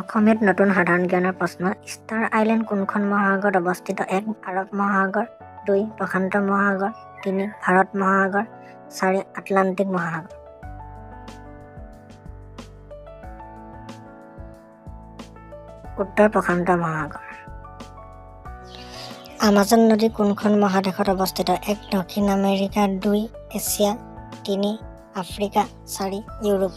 অসমীয়াত নতুন সাধাৰণ জ্ঞানৰ প্ৰশ্ন। ষ্টাৰ আইলেণ্ড কোনখন মহাসাগৰত অৱস্থিত? 1. আৰৱ মহাসাগৰ, 2. প্ৰশান্ত মহাসাগৰ, 3. ভাৰত মহাসাগৰ, 4. আটলাণ্টিক মহাসাগৰ। উত্তৰ প্ৰশান্ত মহাসাগৰ। আমাজন নদী কোনখন মহাদেশত অৱস্থিত? 1. দক্ষিণ আমেৰিকা, 2. এছিয়া, 3. আফ্ৰিকা, 4. ইউৰোপ।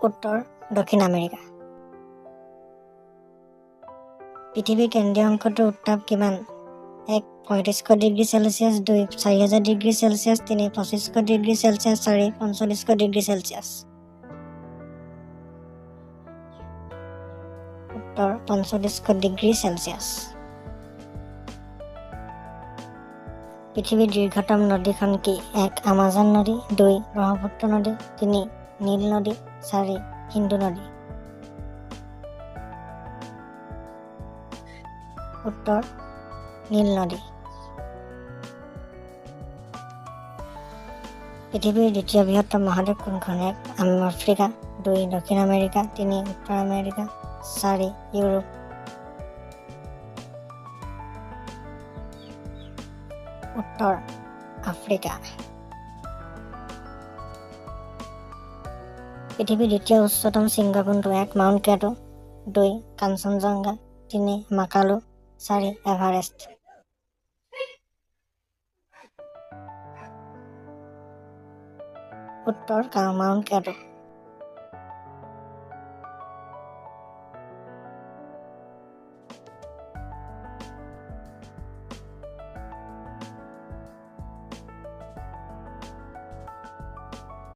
উত্তৰ দক্ষিণ আমেৰিকা। পৃথিৱীৰ কেন্দ্ৰীয় অংশটোৰ উত্তাপ কিমান? 1. 3500 degree Celsius, 2. 4000 degree Celsius, 3. 2500 degree Celsius, 4. 4500 degree Celsius. উত্তৰ 4500 ডিগ্ৰী চেলছিয়াছ। পৃথিৱীৰ দীৰ্ঘতম নদীখন কি? 1. আমাজন নদী, 2. ব্ৰহ্মপুত্ৰ নদী, 3. নীল নদী, 4. সিন্ধু নদী। উত্তৰ নীল নদী। পৃথিৱীৰ দ্বিতীয় বৃহত্তম মহাদেশ কোনখন? 1. আফ্ৰিকা, 2. দক্ষিণ আমেৰিকা, 3. উত্তৰ আমেৰিকা, 4. ইউৰোপ। উত্তৰ আফ্ৰিকা। পৃথিৱীৰ দ্বিতীয় উচ্চতম শৃংগ কোনটো? 1. মাউণ্ট কেটো, 2. কাঞ্চনজংঘা, 3. মাকালু, 4. এভাৰেষ্ট। উত্তৰ মাউণ্ট কেটো।